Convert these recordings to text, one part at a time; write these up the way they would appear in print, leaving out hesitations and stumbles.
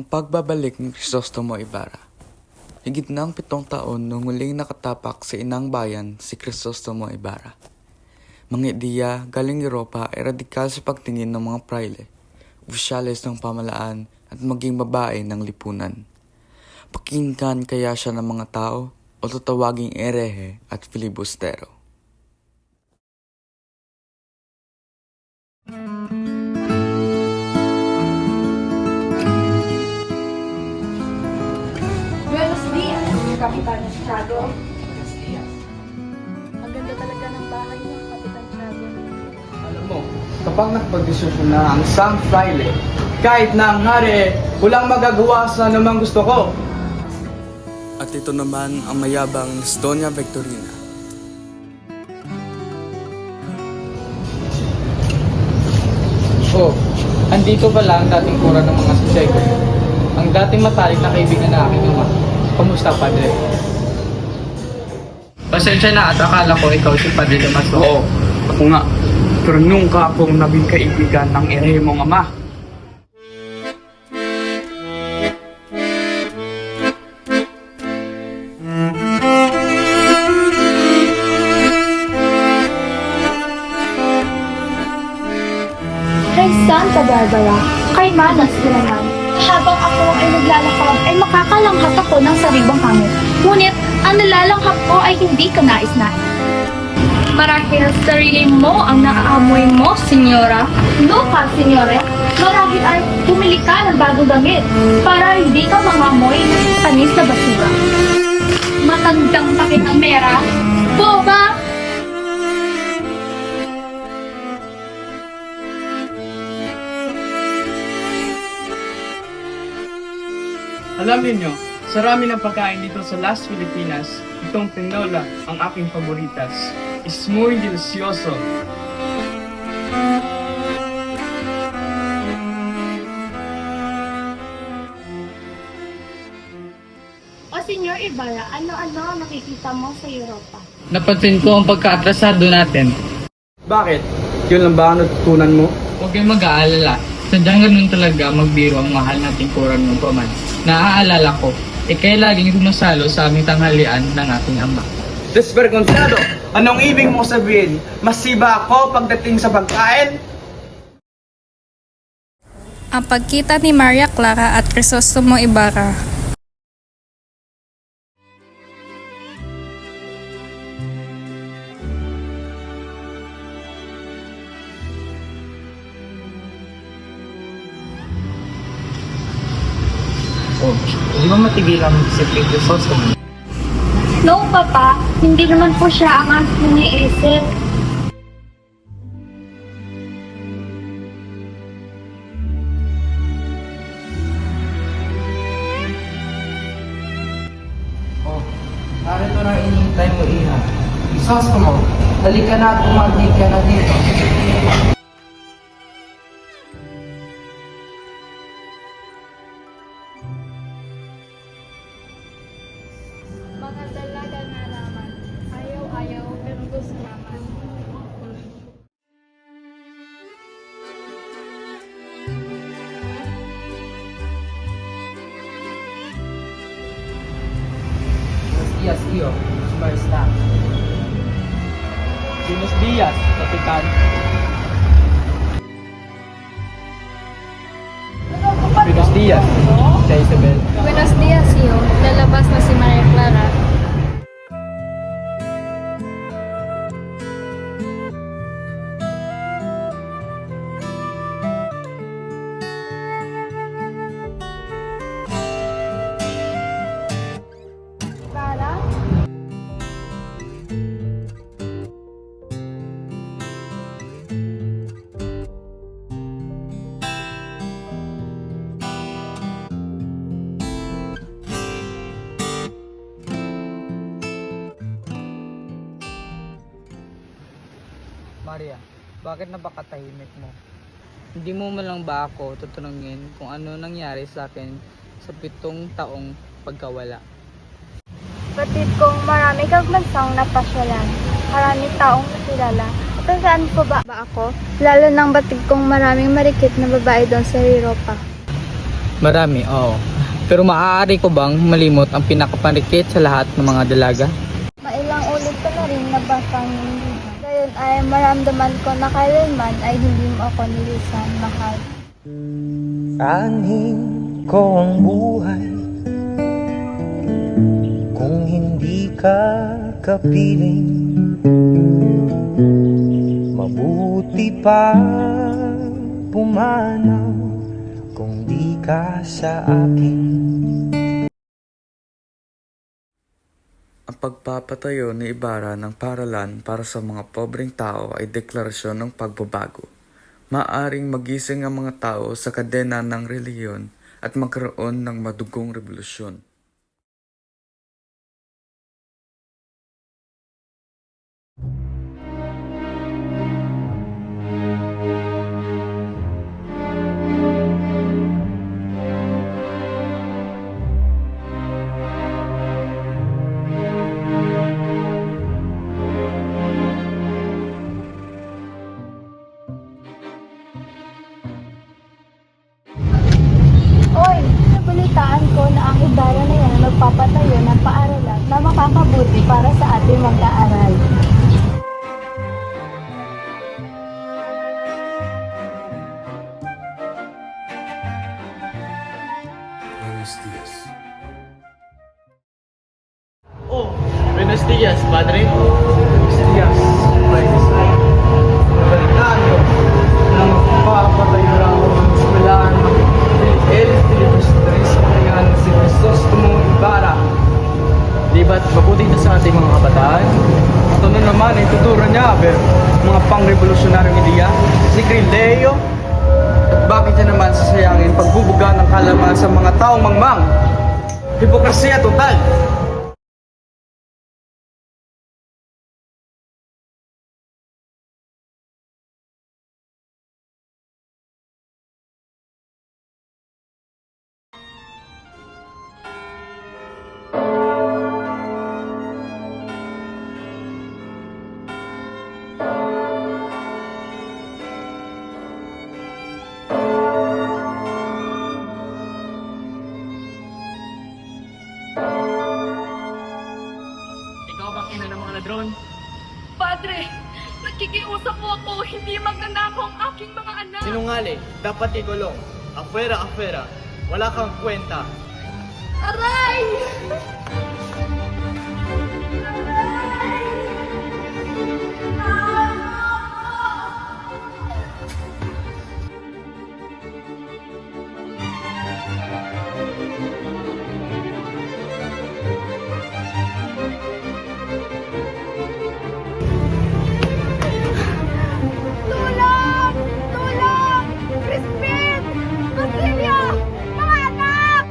Ang pagbabalik ni Crisostomo Ibarra. Higit ng 7 taon nung muling nakatapak sa inang bayan si Crisostomo Ibarra. Mga ideya galing Europa ay radikal sa pagtingin ng mga praile, opisyales ng pamalaan at maging babae ng lipunan. Pakinggan kaya siya ng mga tao o tatawaging erehe at filibustero. Buenos dias, Kapitan Tiago. Ang ganda talaga ng bahay niyo, Kapitan Tiago. Alam mo, kapag nagpagdesisyon na ang isang fraile, kahit na ang hari, walang magagawa sa anumang gusto ko. At ito naman ang mayabang ni Doña Victorina. Oh, andito pala ang dating kura ng mga suseko. Ang dating matalik na kaibigan na aking ama. Kamusta, Padre? Pasensya na at akala ko ikaw si Padre Damaso. Oo, ako nga. Pero nung ka akong naging kaibigan ng erehe mong ama. Kay Santa Barbara, kay Manas naman. Habang ako ay naglalakad, ay makakalanghap ako ng sariwang hangin. Ngunit, ang nalalanghap ko ay hindi ka nais-nais. Marahil sarili mo ang naaamoy mo, senyora. No ka, senyore. Marahil ay bumili ka ng bagong damit para hindi ka mangamoy panis na basura. Matandang pakikamera. Boba! Alam niyo, sa rami ng pagkain dito sa Las Filipinas, itong tinola ang aking favoritas. Es muy delicioso. O Senyor Ibarra, ano-ano ang nakikita mo sa Europa? Napansin ko ang pagkaatrasado natin. Bakit? Yun lang ba ang natutunan mo? Huwag kayong mag-aalala. Sadyang ganun talaga magbiro ang mahal nating kurang ng paman. Naaalala ko, ikay laging sumasalo sa aming tanghalian ng aking ama. Desvergonzado! Anong ibig mo sabihin? Masiba ako pagdating sa pagkain? Ang pagkita ni Maria Clara at Crisostomo Ibarra. Oh, hindi mo matigilan ang disiplin ni Crisostomo. No, Papa. Hindi naman po siya ang aking iniisip. Oh, narito na inihintay mo, Iha. Crisostomo, halika na at umagdig ka na dito. Mga dalaga na naman. Ayaw-ayaw, pero gusto naman. Buenos días, tío. ¿Cómo está? Buenos días, Kapitan. Buenos días, Tita Isabel. Buenos dias, iyo. Lalabas na si Maria Clara. Para? Maria, bakit na ba katahimik mo? Hindi mo man lang ba ako tutunungin kung ano nangyari sa akin sa 7 taong pagkawala? Batid kong marami kang bansang napasyalan, marami taong nakilala. At saan po ba ako? Lalo nang batid kong maraming marikit na babae doon sa Europa. Marami, oo. Pero maaari ko bang malimot ang pinakapanrikit sa lahat ng mga dalaga? Mailang ulit ko na rin nabasang hindi. Gayon ay maramdaman ko na kailanman ay hindi mo ako nilisan, mahal. Anin ko ang buhay kung hindi ka kapiling. Mabuti pa pumanaw kung di ka sa akin. Ang pagpapatayo ni Ibarra ng paralan para sa mga pobreng tao ay deklarasyon ng pagbabago. Maaring magising ang mga tao sa kadena ng relihiyon at magkaroon ng madugong revolusyon. Oy, nabalitaan ko na ang Ibarra na yan magpapatayo ng paaralan na makakabuti para sa ating mag-aaral. Oh, buenos dias, padre. Buenos dias, Padre. Nabalitaan ko na magpapatayo lang ako ng eskwelahan ng Elis Filipos Tres Ayan si Crisostomo Ibarra. Di ba't mabuti na sa ating mga kabataan? Ito na naman ay tuturo niya mga pang-revolusyonaryong ideya, si Grileo. At bakit niya naman sasayangin pagbubuga ng kalaman sa mga taong mangmang? Hipokrasiya total! Ikaw ba ina ng mga ladron? Padre, nakikiusap po ako, hindi magnanakaw ang aking mga anak. Sinungaling, dapat ikulong. Afuera, afuera. Wala kang kwenta. Aray! Tulong! Tulong! Crispin! Basilio! Mga anak!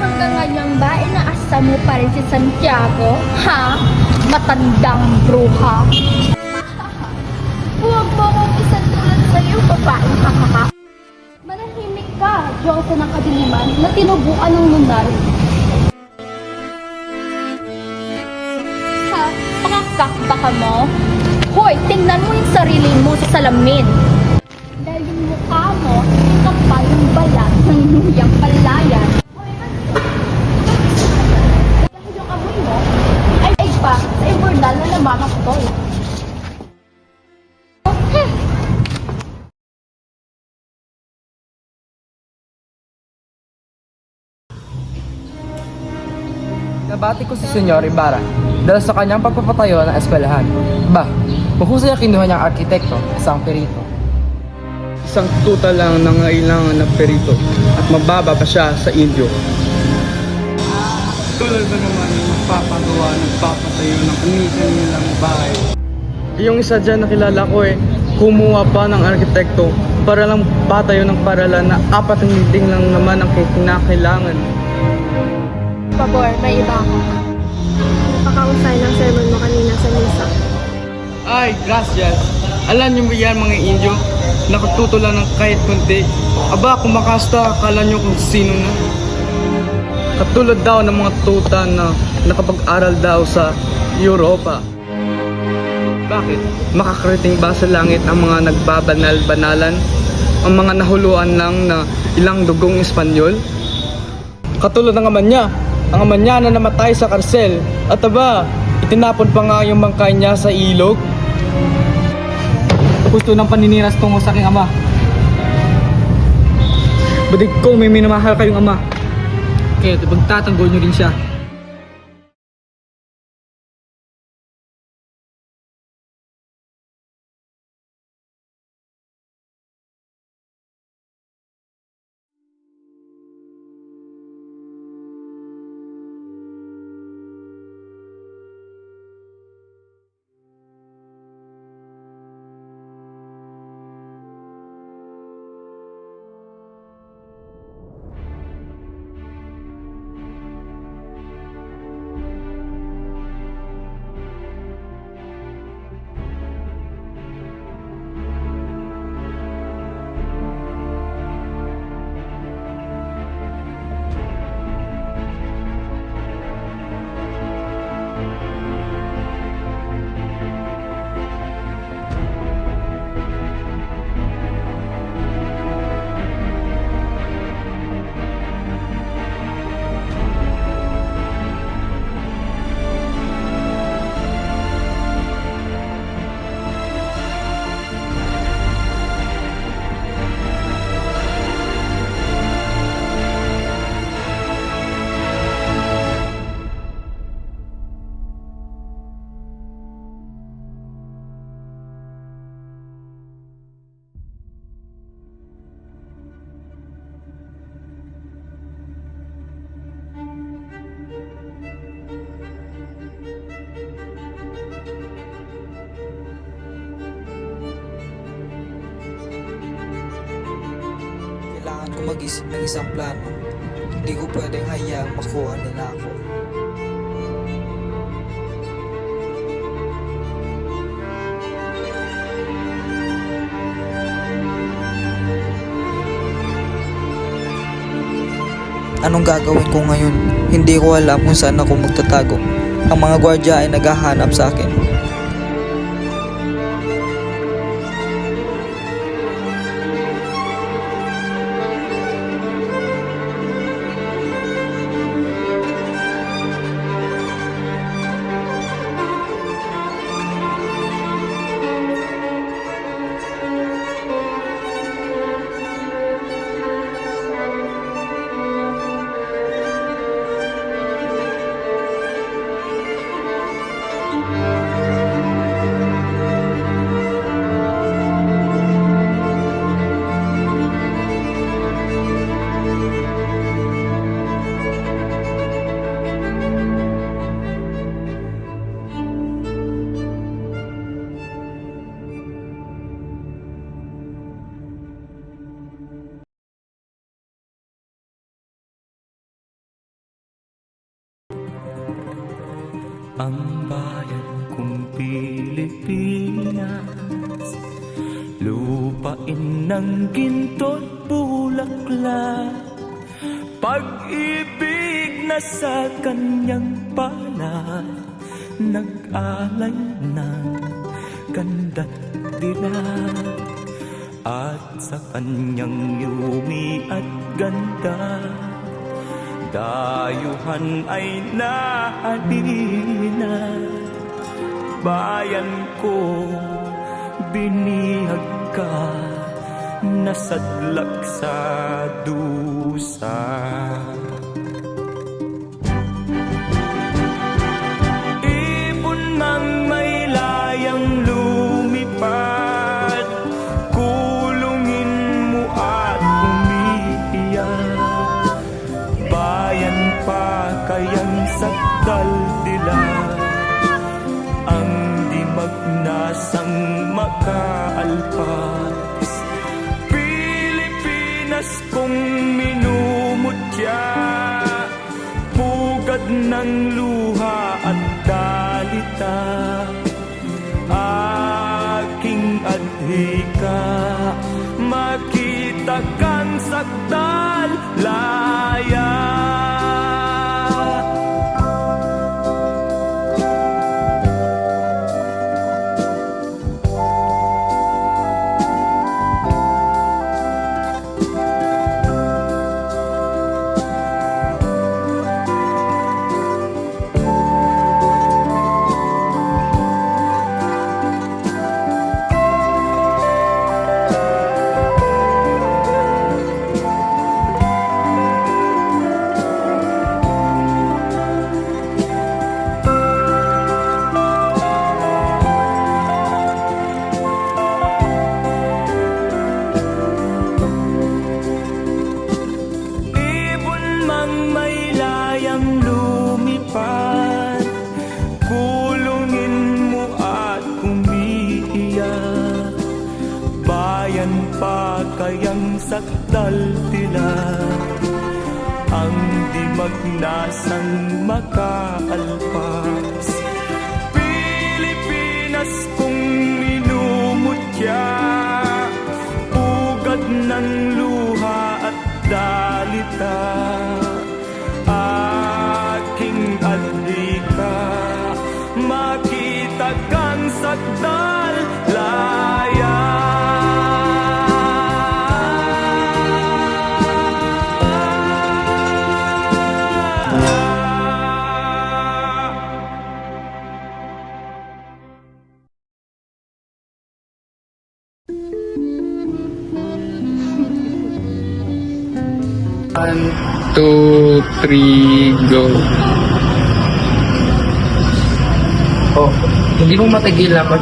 Hanggang ngayon ba, inaasa mo pa rin si Santiago? Ha? Matandang bruha. Huwag mo akong isang tulad sa'yo, babaeng kakaka. Manahimik ka, Diyosa ng kadiliman na tinubuan ng lunar. Ha? Pakakakbaka mo? Hoy, tingnan mo yung sarili mo sa salamin. Dahil yung mukha mo, kapal yung balat ng nuyang palayan. Dahil yung amoy mo, ay pa sa imburnal na namamakdoy. Nabati ko si Senyor Ibarra dahil sa kanyang pagpapatayo ng eskwelahan. Mahusay ang kinuha niyang arkitekto, isang perito. Isang tuta lang nangailangan ng perito at mababa pa siya sa Indio. Tulad ba naman yung magpapagawa, nagpapatayo ng kanilang bahay? Yung isa dyan nakilala ko kumuha pa ng arkitekto para lang patayo ng paralan na 4 meeting lang naman ang kinakailangan. Pabor, may iba ako. Napakausay ng sermon mo kanina sa misa. Ay, gracias. Alam niyo ba yan mga Indio? Nakatuto lang ng kahit kunti. Aba, kung makasta, akala niyo kung sino na. Katulad daw ng mga tuta na nakapag-aral daw sa Europa. Bakit? Makakarating ba sa langit ang mga nagbabanal-banalan? Ang mga nahuluan lang na ilang dugong Espanyol? Katulad ng ama niya. Ang ama niya na namatay sa karsel. At aba, itinapon pa nga yung bangkay niya sa ilog. Gusto ng paniniras tungo sa aking ama. Badig ko, may minamahal kayong ama. Kaya pagtatanggol niyo rin siya. Kailangan ko mag-isip ng isang plano. Hindi ko pwedeng hayaang makuha nila ako. Anong gagawin ko ngayon? Hindi ko alam kung saan ako magtatago. Ang mga gwardya ay naghahanap sa akin. Ang bayan kong Pilipinas, lupain ng ginto't bulaklak, pag-ibig na sa kanyang palad, nag-alay ng ganda't dilag, at sa kanyang yumi at ganda, dayuhan ay nahalina. Bayan ko, binihag ka, nasadlak sa dusa. ng luha at dalita, aking adhika, makita kang sakdal laya. Ibon mang may layang lumipad, kulungin mo at umiiyak. Bayan pa kayang sakdal tila, ang di magnasang makaalpas. Pilipinas kung minumutya, ugad ng luha at dalita, aking adhika, makita kang sakdal laya. One, two, three, go. Oh, hindi mo matagil ako.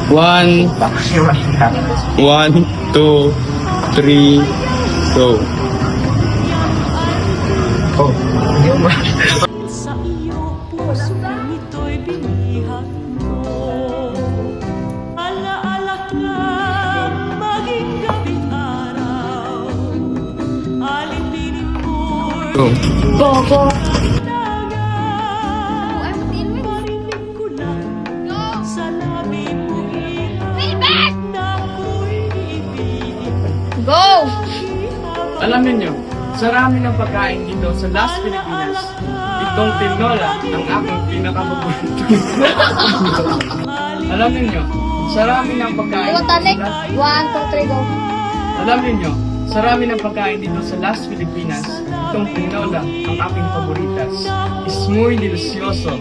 One, two, three, go. Oh, hindi mo Sa iyo puso ito'y binihag mo. Alaala ka maging gabing araw. Alipinin mo'y go. Bobo. dagat. Marinig ko lang sa labi mong ihag na ako'y ibigin. Go! Alamin nyo, sarami ng pagkain dito sa Las Pilipinas. Itong tinola ang aking pinakamabuti. Alamin nyo, sarami ng pagkain dito sa Tanik. 1, 2, 3, go. Alamin nyo, sarami ng pagkain dito sa Las Pilipinas. Itong tinola ang aking paboritas. Es muy delicioso.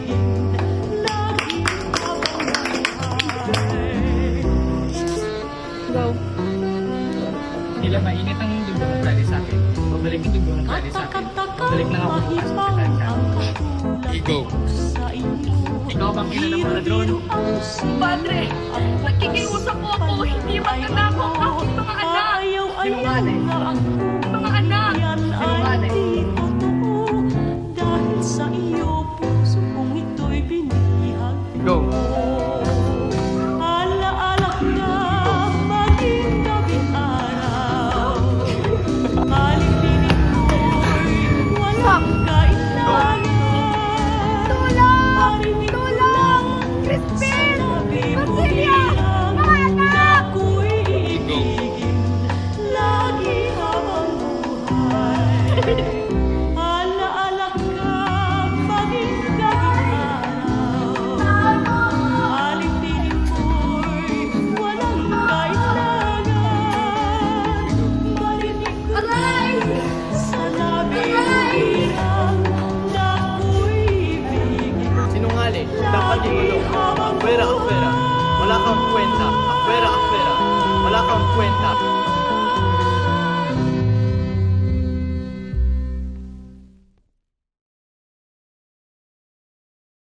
Go. Tila mainit ang dugo ng Friday sa akin. Pabalik ang dugo ng Friday sa akin. Pabalik na ako bukas sa Katanga. Go. Ikaw bang kilala mo, ladron? Padre, nakikiusap po ako. Hindi magnanakaw ang aking mga anak. Sinungaling. Mga anak. Sinungaling. Dahil sa iyo puso kong ito'y binihag. Go. Alaala ka maging gabing araw. Alipinin mo'y walang kailangan. Marinig ko lang sa labi mong ihag na ako'y ibigin lagi habang buhay. Alaala ka maging gabing araw. Alipinin mo'y walang kailangan. Marinig ko lang sa labi mong ihag na ako'y ibigin. Sinungaling, dapat igulong. Afuera, afuera. Wala kang kwenta. Afuera, afuera. Wala kang kwenta.